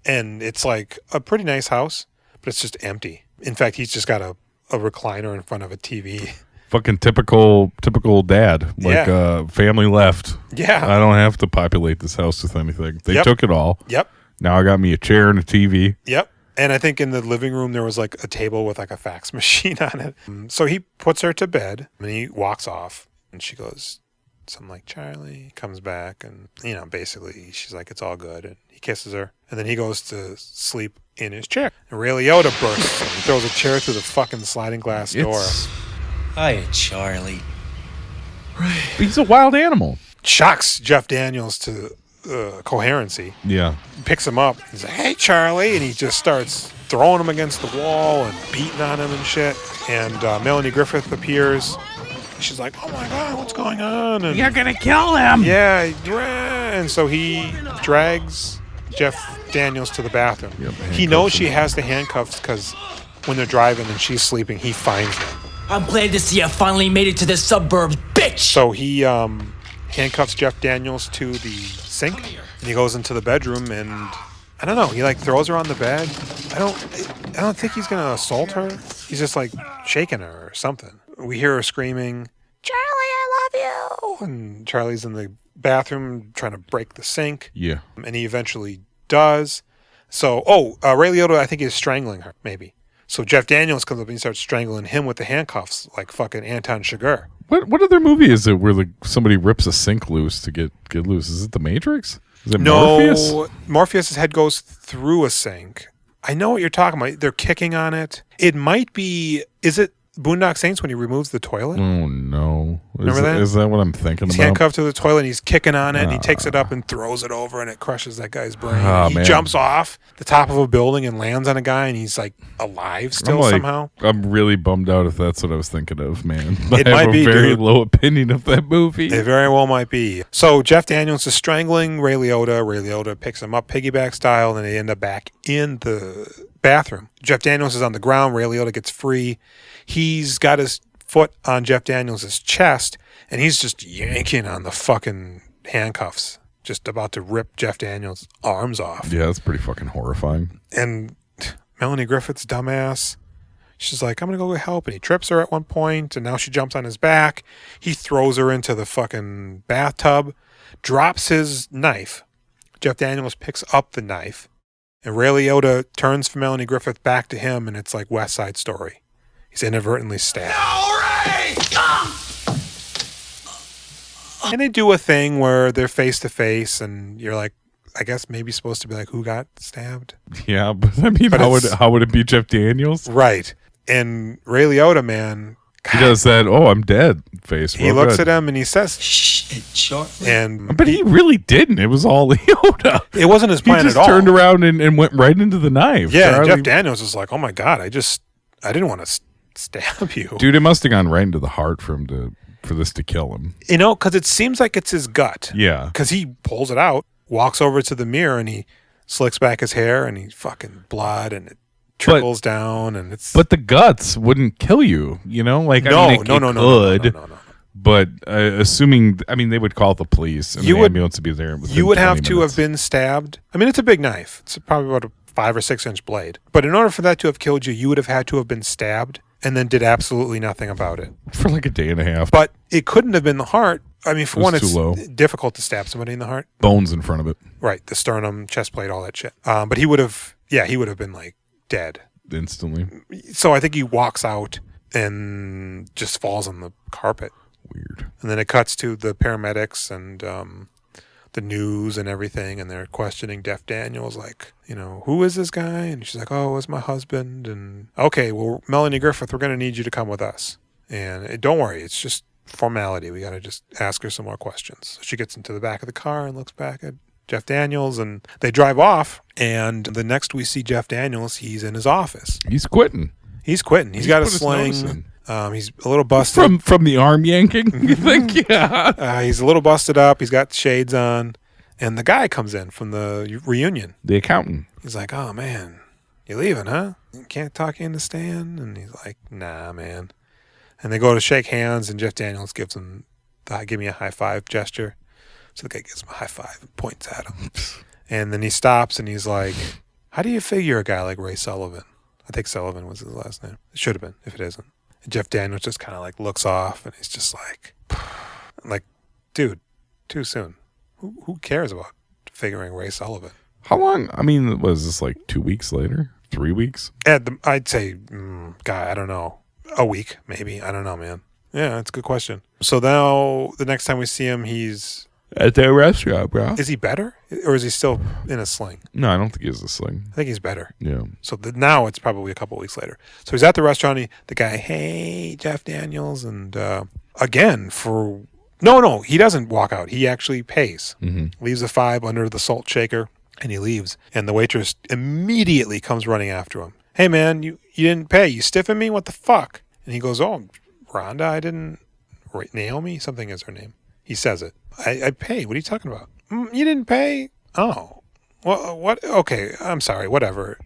and it's like a pretty nice house, but it's just empty. In fact, he's just got a recliner in front of a TV. Fucking typical dad. Like, family left. Yeah. I don't have to populate this house with anything. They Yep. took it all. Yep. Now I got me a chair and a TV. Yep. And I think in the living room there was like a table with like a fax machine on it. So he puts her to bed and he walks off, and she goes something like, Charlie, comes back, and basically she's like, it's all good, and he kisses her, and then he goes to sleep in his chair. And Ray Liotta bursts and he throws a chair through the fucking sliding glass door. Hiya, Charlie. He's a wild animal. Shocks Jeff Daniels to coherency. Yeah. Picks him up. He's like, hey, Charlie. And he just starts throwing him against the wall and beating on him and shit. And Melanie Griffith appears. She's like, oh my God, what's going on? And you're going to kill him. Yeah. And so he drags Jeff Daniels to the bathroom. Yep, he knows she has the handcuffs because when they're driving and she's sleeping, he finds them. I'm glad to see I finally made it to the suburbs, bitch! So he handcuffs Jeff Daniels to the sink, and he goes into the bedroom, and I don't know, he like throws her on the bed. I don't think he's gonna assault her. He's just like shaking her or something. We hear her screaming, Charlie, I love you! And Charlie's in the bathroom trying to break the sink. Yeah. And he eventually does. So, Ray Liotta, I think, is strangling her, maybe. So Jeff Daniels comes up and he starts strangling him with the handcuffs like fucking Anton Chigurh. What other movie is it where somebody rips a sink loose to get loose? Is it The Matrix? Is it Morpheus? No, Morpheus' head goes through a sink. I know what you're talking about. They're kicking on it. It might be, is it Boondock Saints when he removes the toilet? Oh, no. Remember that? Is that what I'm thinking He's about? handcuffed to the toilet and he's kicking on it and he takes it up and throws it over and it crushes that guy's brain. He Man. jumps off the top of a building and lands on a guy and he's like alive still somehow. I'm really bummed out if that's what I was thinking of, man. It I might have be, a very dude. low opinion of that movie. It very well might be. So Jeff Daniels is strangling Ray Liotta. Ray Liotta picks him up piggyback style and they end up back in the bathroom. Jeff Daniels is on the ground. Ray Liotta gets free. He's got his foot on Jeff Daniels' chest and he's just yanking on the fucking handcuffs, just about to rip Jeff Daniels' arms off. Yeah, that's pretty fucking horrifying. And Melanie Griffith's dumbass, she's like, I'm going to go get help. And he trips her at one point, and now she jumps on his back. He throws her into the fucking bathtub, drops his knife. Jeff Daniels picks up the knife, and Ray Liotta turns from Melanie Griffith back to him, and it's like West Side Story. He's inadvertently stabbed. No, Ray! And they do a thing where they're face to face, and you're like, I guess maybe supposed to be like, who got stabbed? Yeah, but I mean, how would it be Jeff Daniels? Right. And Ray Liotta, man, he does that, I'm dead face. He looks at him and he says, shit, Charlie. And but he really didn't. It was all Liotta. It wasn't his plan at all. He at all. just turned around and went right into the knife. Yeah, Charlie, Jeff Daniels was like, oh my God, I didn't want to stab you. Dude, it must have gone right into the heart for this to kill him. You know, because it seems like it's his gut. Yeah. Because he pulls it out, walks over to the mirror, and he slicks back his hair, and he fucking blood, and it trickles down, and it's... But the guts wouldn't kill you, you know? Like, No. But assuming, they would call the police, and the ambulance would be there. You would have to have been stabbed. I mean, it's a big knife. It's probably about a 5 or 6 inch blade. But in order for that to have killed you, you would have had to have been stabbed and then did absolutely nothing about it. For like a day and a half. But it couldn't have been the heart. I mean, for one, it's too low. difficult to stab somebody in the heart. Bones in front of it. Right. The sternum, chest plate, all that shit. But he would have been like dead. Instantly. So I think he walks out and just falls on the carpet. Weird. And then it cuts to the paramedics and the news and everything, and they're questioning Jeff Daniels, like, you know, who is this guy? And she's like, oh, it's my husband. And okay, well, Melanie Griffith, we're going to need you to come with us. And don't worry, it's just formality. We got to just ask her some more questions. So she gets into the back of the car and looks back at Jeff Daniels, and they drive off. And the next we see Jeff Daniels, he's in his office. He's quitting. He's got a sling. He's a little busted. From the arm yanking, you think? Yeah. He's a little busted up. He's got shades on. And the guy comes in from the reunion. The accountant. He's like, oh, man, you leaving, huh? You can't talk you in the stand? And he's like, nah, man. And they go to shake hands, and Jeff Daniels gives him give me a high five gesture. So the guy gives him a high five and points at him. And then he stops, and he's like, how do you figure a guy like Ray Sullivan? I think Sullivan was his last name. It should have been, if it isn't. And Jeff Daniels just kind of like looks off, and he's just like, dude, too soon. Who cares about figuring Ray Sullivan? How long? I mean, was this like 2 weeks later? 3 weeks? I'd say, guy, I don't know. A week, maybe. I don't know, man. Yeah, that's a good question. So now, the next time we see him, he's at the restaurant, bro. Is he better? Or is he still in a sling? No, I don't think he has a sling. I think he's better. Yeah. So now it's probably a couple weeks later. So he's at the restaurant. The guy, hey, Jeff Daniels. And again, No, he doesn't walk out. He actually pays. Mm-hmm. Leaves a $5 under the salt shaker, and he leaves. And the waitress immediately comes running after him. Hey, man, you didn't pay. You stiffing me? What the fuck? And he goes, oh, Rhonda, I didn't... Naomi? Something is her name. He says it. I paid. What are you talking about? You didn't pay? Oh. Well, what? Okay, I'm sorry. Whatever.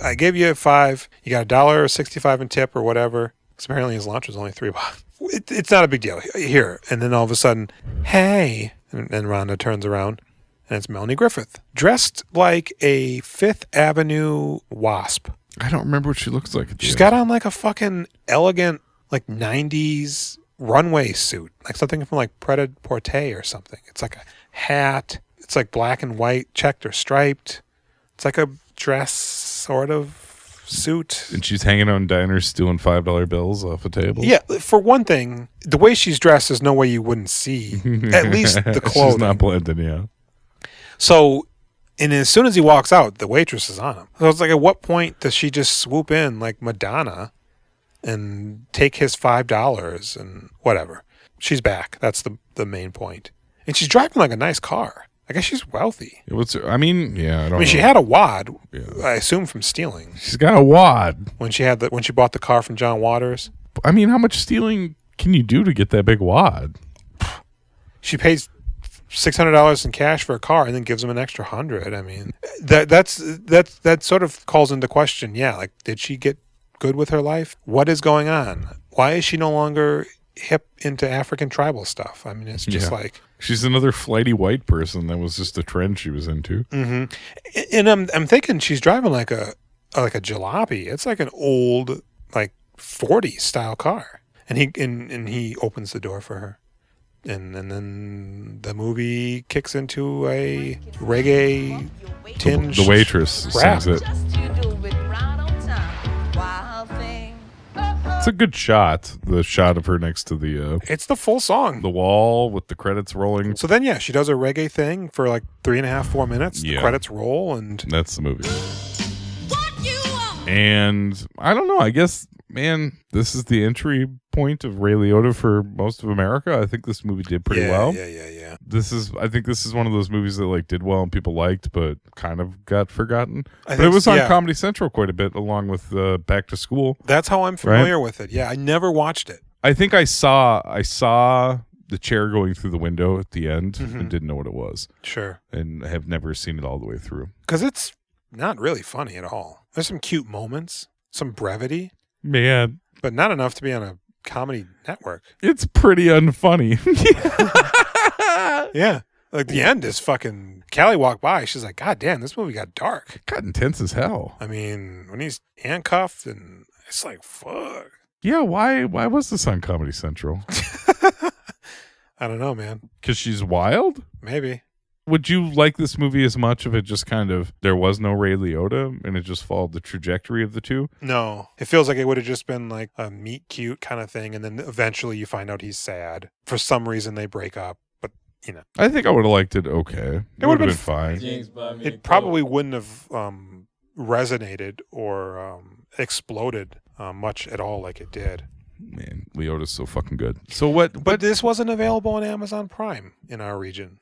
I gave you $5. You got $1.65 in tip or whatever. Because apparently his lunch was only $3. It's not a big deal. Here. And then all of a sudden, hey. And Rhonda turns around. And it's Melanie Griffith, dressed like a Fifth Avenue wasp. I don't remember what she looks like. She's got on like a fucking elegant, like 90s runway suit, like something from like Pret-a-Porter or something. It's like a hat. It's like black and white, checked or striped. It's like a dress sort of suit. And she's hanging out in diners stealing $5 bills off a table. Yeah, for one thing, the way she's dressed, there's no way you wouldn't see at least the clothing. She's not blending, yeah. So, and as soon as he walks out, the waitress is on him. So it's like, at what point does she just swoop in like Madonna and take his $5 and whatever? She's back. That's the main point. And she's driving like a nice car. I guess she's wealthy. I don't know. She had a wad, yeah. I assume from stealing. She's got a wad. When she bought the car from John Waters. I mean, how much stealing can you do to get that big wad? She pays $600 in cash for a car and then gives him an extra $100. I mean, that sort of calls into question. Yeah, like, did she get good with her life? What is going on? Why is she no longer hip into African tribal stuff? I mean, it's just like, she's another flighty white person. That was just a trend she was into. Mm-hmm. And I'm thinking she's driving like a jalopy. It's like an old like 40s style car. And he opens the door for her. And then the movie kicks into a reggae tinge. The waitress rap. sings it. It's a good shot. The shot of her next to the... it's the full song. The wall with the credits rolling. So then, yeah, she does a reggae thing for like 3.5-4 minutes. Yeah. The credits roll and... That's the movie. And I don't know. I guess, man, this is the entry point of Ray Liotta for most of America. I think this movie did pretty well. Yeah. I think this is one of those movies that like did well and people liked, but kind of got forgotten. But think it was on yeah. Comedy Central quite a bit, along with Back to School. That's how I'm familiar with it. Yeah, I never watched it. I think I saw the chair going through the window at the end and didn't know what it was. Sure. And have never seen it all the way through. Because it's not really funny at all. There's some cute moments, some brevity. Man. But not enough to be on a comedy network. It's pretty unfunny. Yeah. Like the end is fucking... Callie walked by. She's like, God damn, this movie got dark. Got intense as hell. I mean, when he's handcuffed and it's like, fuck. Yeah, why was this on Comedy Central? I don't know, man. Because she's wild? Maybe. Would you like this movie as much if it just kind of, there was no Ray Liotta and it just followed the trajectory of the two? No. It feels like it would have just been like a meet cute kind of thing. And then eventually you find out he's sad. For some reason they break up. But I think I would have liked it okay. It would have been fine. It probably wouldn't have resonated or exploded much at all like it did. Man, Liotta's so fucking good. So what? But this wasn't available on Amazon Prime in our region.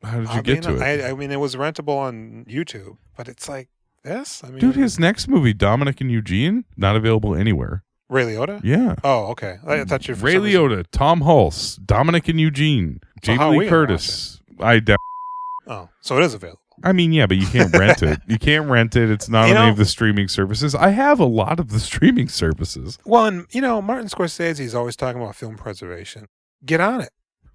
How did you get to it? I mean, it was rentable on YouTube, but it's like this. I mean, Dude, his next movie, Dominic and Eugene, not available anywhere. Ray Liotta? Yeah. Oh, okay. I thought you. Ray Liotta, Tom Hulse, Dominic and Eugene, Jamie Lee Curtis. Oh, so it is available. I mean, yeah, but you can't rent it. You can't rent it. It's not on any of the streaming services. I have a lot of the streaming services. Well, and Martin Scorsese is always talking about film preservation. Get on it.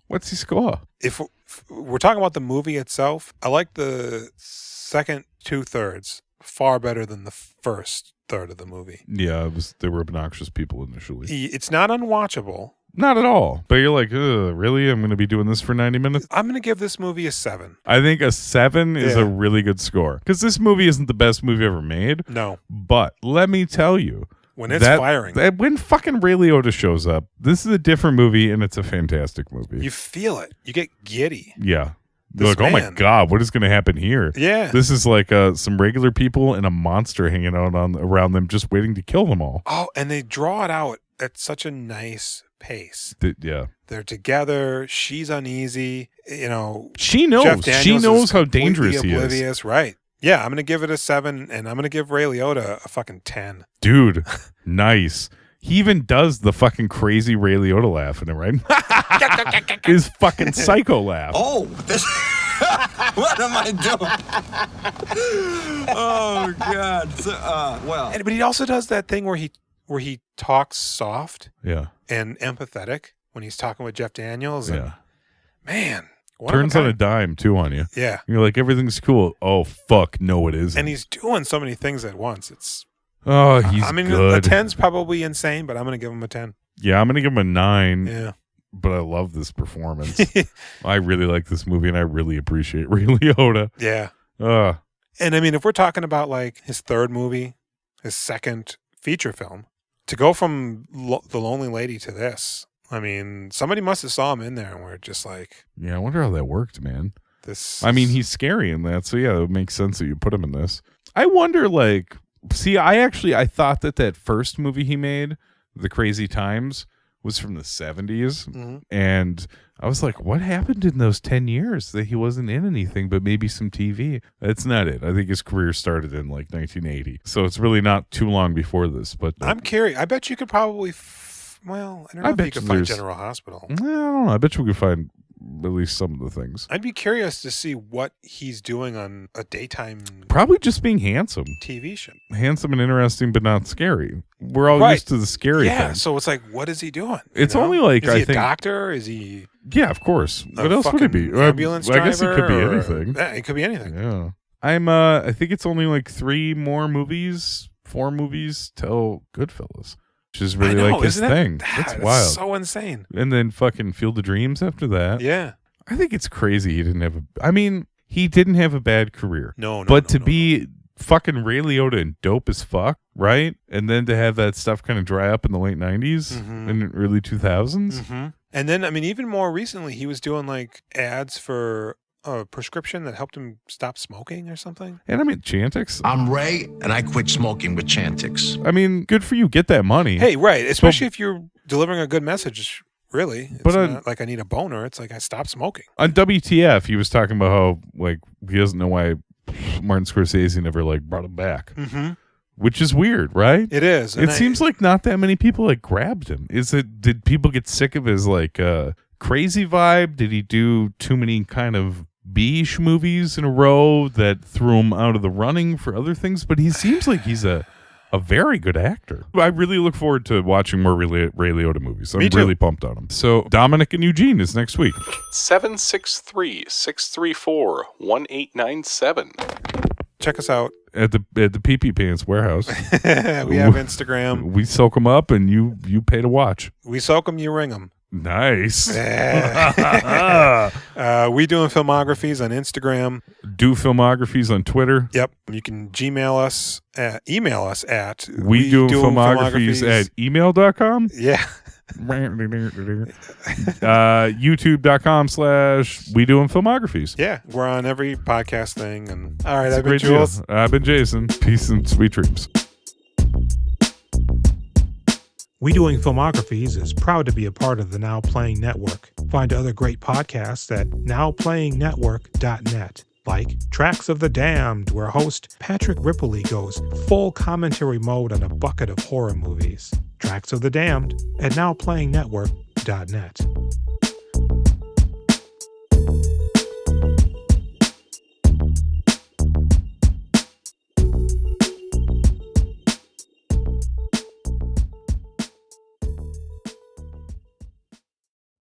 What's he score? If we're talking about the movie itself, I like the second 2/3 far better than the first third of the movie. Yeah, they were obnoxious people initially. It's not unwatchable. Not at all. But you're like, really? I'm going to be doing this for 90 minutes? I'm going to give this movie a 7. I think a 7 is a really good score. Because this movie isn't the best movie ever made. No. But let me tell you. When it's firing. When fucking Ray Liotta shows up, this is a different movie and it's a fantastic movie. You feel it. You get giddy. Yeah. You're like, oh my God, what is going to happen here? Yeah. This is like some regular people and a monster hanging out around them just waiting to kill them all. Oh, and they draw it out at such a nice pace. Yeah. They're together. She's uneasy. She knows. Jeff Daniels She knows is how dangerous completely he is. oblivious. Right. Yeah, I'm going to give it a 7, and I'm going to give Ray Liotta a fucking 10. Dude, nice. He even does the fucking crazy Ray Liotta laugh in it, right? His fucking psycho laugh. Oh, what am I doing? Oh God. So, well. But he also does that thing where he talks soft, and empathetic when he's talking with Jeff Daniels. And, man, turns on a dime too on you. Yeah, you're like, everything's cool. Oh fuck, no, it isn't. And he's doing so many things at once. It's he's I mean, good. a 10's probably insane, but I'm going to give him a 10. Yeah, I'm going to give him a 9. Yeah. But I love this performance. I really like this movie, and I really appreciate Ray Liotta. Yeah. And I mean, if we're talking about like his third movie, his second feature film, to go from The Lonely Lady to this, I mean, somebody must have saw him in there, and we're just like, yeah, I wonder how that worked, man. I mean, he's scary in that, so yeah, it would make sense that you put him in this. I wonder, like, see, I thought that first movie he made, The Crazy Times, was from the 70s, and I was like, what happened in those 10 years that he wasn't in anything but maybe some TV? That's not it. I think his career started in like 1980, so it's really not too long before this. But I'm curious. I bet you could probably I don't know if you could find General Hospital. I don't know. I bet you we could find at least some of the things. I'd be curious to see what he's doing on a daytime, probably just being handsome TV show. Handsome and interesting, but not scary. We're all used to the scary thing. So it's like, what is he doing? It's only like, is he I think, a doctor? Is he? Yeah, of course. What else would it be? Ambulance driver? I guess it could be anything. It could be anything. Yeah. I think it's only like 4 movies till Goodfellas, which is really like his thing. That's wild. So insane. And then fucking Field of Dreams after that. Yeah. I think it's crazy he didn't have a bad career. No. But to be fucking Ray Liotta and dope as fuck, right? And then to have that stuff kind of dry up in the late 90s and early 2000s. And then, I mean, even more recently, he was doing like ads for a prescription that helped him stop smoking or something. And I mean, Chantix. I'm Ray, and I quit smoking with Chantix. I mean, good for you. Get that money. Hey, right. Especially if you're delivering a good message. Really, it's not like I need a boner. It's like I stopped smoking. On WTF, he was talking about how like he doesn't know why Martin Scorsese never like brought him back, which is weird, right? It is. It seems like not that many people like grabbed him. Did people get sick of his like crazy vibe? Did he do too many kind of B-ish movies in a row that threw him out of the running for other things? But he seems like he's a very good actor. I really look forward to watching more Ray Liotta movies. I'm really pumped on him. So Dominic and Eugene is next week. 763-634-1897. Check us out at the PP Pants Warehouse. We have Instagram. We soak them up, and you pay to watch. We soak them, you ring them. Nice. We doing filmographies on Instagram. Do filmographies on Twitter. Yep. You can email us at we do filmographies at email.com. Yeah. YouTube.com/We Doing Filmographies. Yeah, we're on every podcast thing. And all right, It's a I've been great deal. Jules. I've been Jason. Peace and sweet dreams. We Doing Filmographies is proud to be a part of the Now Playing Network. Find other great podcasts at nowplayingnetwork.net, like Tracks of the Damned, where host Patrick Ripley goes full commentary mode on a bucket of horror movies. Tracks of the Damned at nowplayingnetwork.net.